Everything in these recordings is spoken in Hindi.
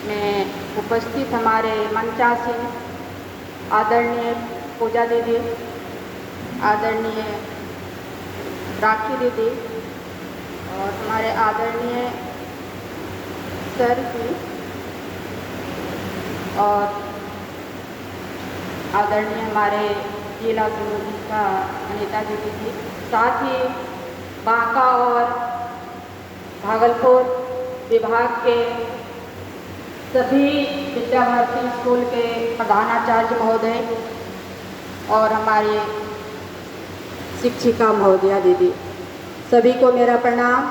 में उपस्थित हमारे मंचासीन आदरणीय पूजा दीदी, आदरणीय राखी दीदी और हमारे आदरणीय सर जी और आदरणीय हमारे जिला समूह का अनीता दीदी जी, साथ ही बांका और भागलपुर विभाग के सभी विद्या भारती स्कूल के प्रधानाचार्य महोदय और हमारी शिक्षिका महोदया दीदी, सभी को मेरा प्रणाम।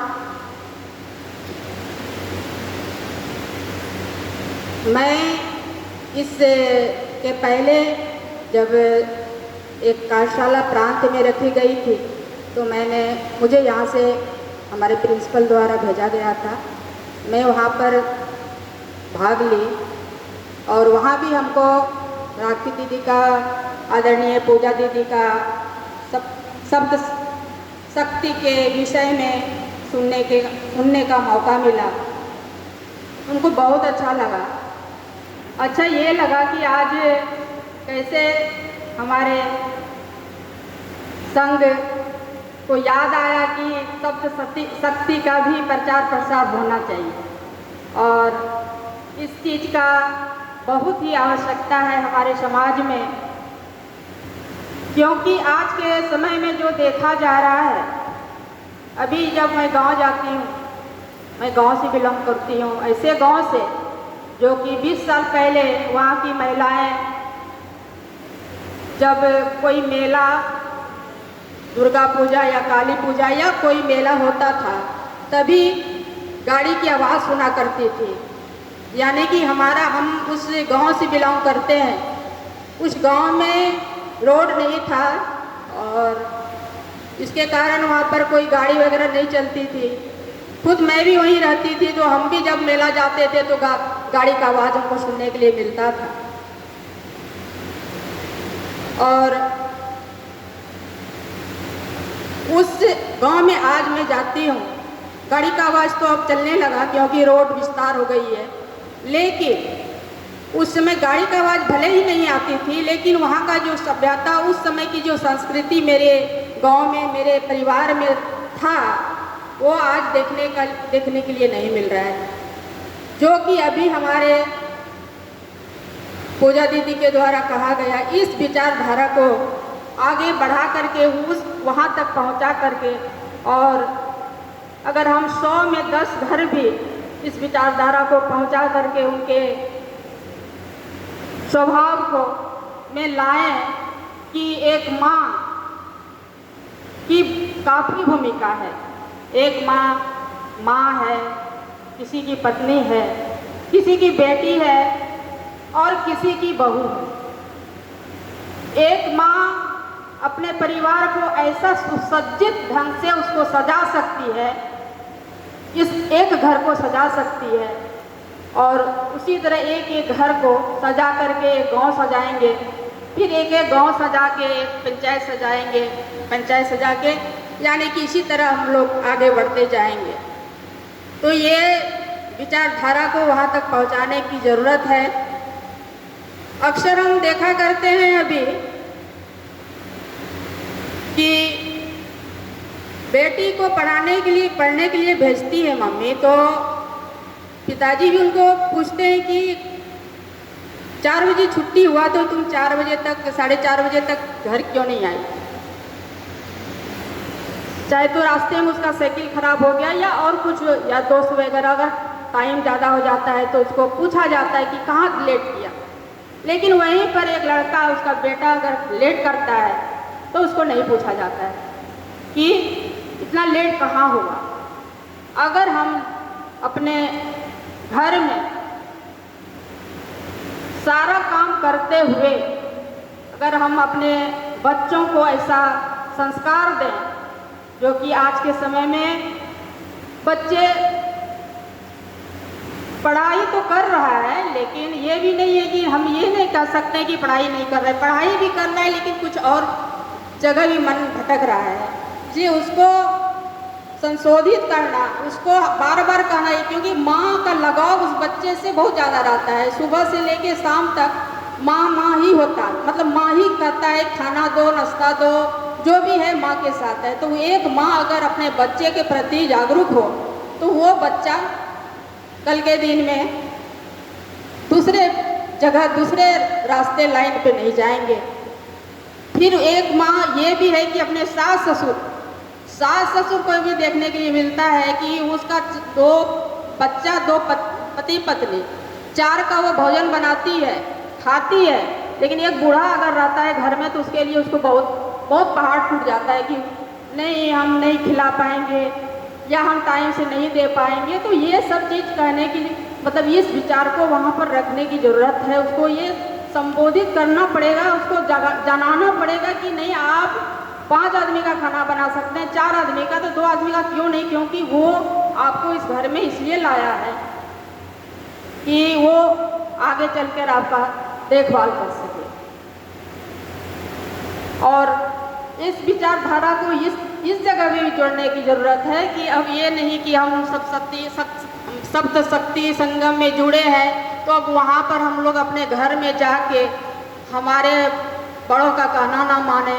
मैं के पहले जब एक कार्यशाला प्रांत में रखी गई थी तो मुझे यहाँ से हमारे प्रिंसिपल द्वारा भेजा गया था। मैं वहाँ पर भाग ली और वहाँ भी हमको राखी दीदी का, आदरणीय पूजा दीदी का शब्द शक्ति के विषय में सुनने का मौका मिला। उनको बहुत अच्छा लगा। अच्छा ये लगा कि आज कैसे हमारे संघ को याद आया कि शब्द शक्ति का भी प्रचार प्रसार होना चाहिए और इस चीज़ का बहुत ही आवश्यकता है हमारे समाज में, क्योंकि आज के समय में जो देखा जा रहा है, अभी जब मैं गांव जाती हूँ, मैं गांव से बिलोंग करती हूँ, ऐसे गांव से जो कि 20 साल पहले वहाँ की महिलाएं जब कोई मेला, दुर्गा पूजा या काली पूजा या कोई मेला होता था, तभी गाड़ी की आवाज़ सुना करती थी। यानी कि हम उस गांव से बिलोंग करते हैं। उस गांव में रोड नहीं था और इसके कारण वहाँ पर कोई गाड़ी वगैरह नहीं चलती थी। खुद मैं भी वहीं रहती थी, तो हम भी जब मेला जाते थे तो गाड़ी का आवाज़ हमको सुनने के लिए मिलता था। और उस गांव में आज मैं जाती हूँ, गाड़ी का आवाज़ तो अब चलने लगा क्योंकि रोड विस्तार हो गई है, लेकिन उस समय गाड़ी का आवाज़ भले ही नहीं आती थी, लेकिन वहाँ का जो सभ्यता, उस समय की जो संस्कृति मेरे गांव में, मेरे परिवार में था, वो आज देखने के लिए नहीं मिल रहा है। जो कि अभी हमारे पूजा दीदी के द्वारा कहा गया, इस विचारधारा को आगे बढ़ा करके वहाँ तक पहुँचा करके, और अगर हम 100 में 10 घर भी इस विचारधारा को पहुँचा करके उनके स्वभाव को में लाएं कि एक माँ की काफ़ी भूमिका है। एक माँ है, किसी की पत्नी है, किसी की बेटी है और किसी की बहू है। एक माँ अपने परिवार को ऐसा सुसज्जित ढंग से उसको सजा सकती है, इस एक घर को सजा सकती है, और उसी तरह एक घर को सजा करके एक गांव सजाएंगे, फिर एक गांव सजा के एक पंचायत सजाएंगे, पंचायत सजा के, यानी कि इसी तरह हम लोग आगे बढ़ते जाएंगे। तो ये विचारधारा को वहाँ तक पहुँचाने की ज़रूरत है। अक्सर हम देखा करते हैं अभी कि बेटी को पढ़ने के लिए भेजती है मम्मी, तो पिताजी भी उनको पूछते हैं कि 4 बजे छुट्टी हुआ तो तुम 4 बजे तक, 4:30 बजे तक घर क्यों नहीं आई? चाहे तो रास्ते में उसका साइकिल खराब हो गया या और कुछ, या दोस्त वगैरह, अगर टाइम ज़्यादा हो जाता है तो उसको पूछा जाता है कि कहाँ लेट किया। लेकिन वहीं पर एक लड़का, उसका बेटा अगर लेट करता है तो उसको नहीं पूछा जाता है कि इतना लेट कहाँ हुआ। अगर हम अपने घर में सारा काम करते हुए अगर हम अपने बच्चों को ऐसा संस्कार दें, जो कि आज के समय में बच्चे पढ़ाई तो कर रहा है, लेकिन ये भी नहीं है कि हम ये नहीं कह सकते कि पढ़ाई नहीं कर रहे, पढ़ाई भी कर रहा है, लेकिन कुछ और जगह भी मन भटक रहा है। जी, उसको संशोधित करना, उसको बार बार कहना है, क्योंकि माँ का लगाव उस बच्चे से बहुत ज़्यादा रहता है। सुबह से लेके शाम तक माँ माँ ही होता है, मतलब माँ ही कहता है खाना दो, नाश्ता दो, जो भी है माँ के साथ है। तो एक माँ अगर अपने बच्चे के प्रति जागरूक हो तो वो बच्चा कल के दिन में दूसरे जगह, दूसरे रास्ते लाइन पे नहीं जाएंगे। फिर एक माँ ये भी है कि अपने सास ससुर को भी देखने के लिए मिलता है कि उसका दो बच्चा, दो पति पत्नी, 4 का वो भोजन बनाती है, खाती है, लेकिन एक बूढ़ा अगर रहता है घर में तो उसके लिए उसको बहुत पहाड़ टूट जाता है कि नहीं, हम नहीं खिला पाएंगे या हम टाइम से नहीं दे पाएंगे। तो ये सब चीज़ कहने की, मतलब इस विचार को वहाँ पर रखने की ज़रूरत है। उसको ये संबोधित करना पड़ेगा, उसको जनाना पड़ेगा कि नहीं, आप 5 आदमी का खाना बना सकते हैं, 4 आदमी का, तो 2 आदमी का क्यों नहीं? क्योंकि वो आपको इस घर में इसलिए लाया है कि वो आगे चलकर आपका देखभाल कर सके। और इस विचारधारा को इस जगह भी जोड़ने की ज़रूरत है कि अब ये नहीं कि हम सप्त शक्ति संगम में जुड़े हैं तो अब वहाँ पर हम लोग अपने घर में जाके हमारे बड़ों का कहना ना माने,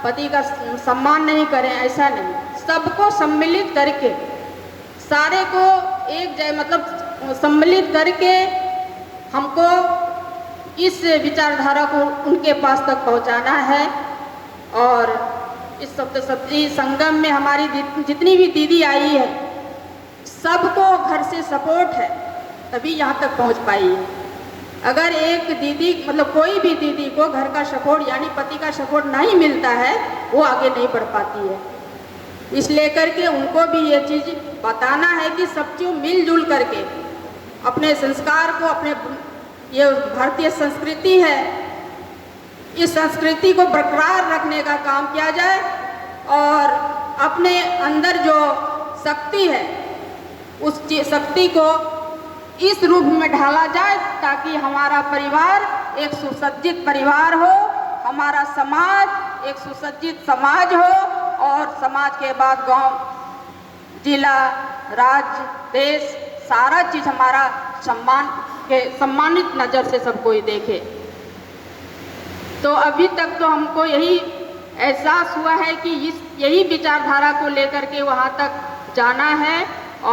पति का सम्मान नहीं करें, ऐसा नहीं। सबको सम्मिलित करके, सारे को मतलब सम्मिलित करके हमको इस विचारधारा को उनके पास तक पहुंचाना है। और इस सप्तशती संगम में हमारी जितनी भी दीदी आई है, सबको घर से सपोर्ट है, तभी यहाँ तक पहुँच पाई है। अगर एक दीदी, मतलब कोई भी दीदी को घर का सपोर्ट यानी पति का सपोर्ट नहीं मिलता है, वो आगे नहीं बढ़ पाती है। इसलिए करके उनको भी ये चीज़ बताना है कि सब चीज़ मिलजुल करके अपने संस्कार को, अपने ये भारतीय संस्कृति है, इस संस्कृति को बरकरार रखने का काम किया जाए और अपने अंदर जो शक्ति है उस शक्ति को इस रूप में ढाला जाए ताकि हमारा परिवार एक सुसज्जित परिवार हो, हमारा समाज एक सुसज्जित समाज हो और समाज के बाद गांव, जिला, राज्य, देश, सारा चीज़ हमारा सम्मानित नज़र से सब कोई देखे। तो अभी तक तो हमको यही एहसास हुआ है कि यही विचारधारा को लेकर के वहाँ तक जाना है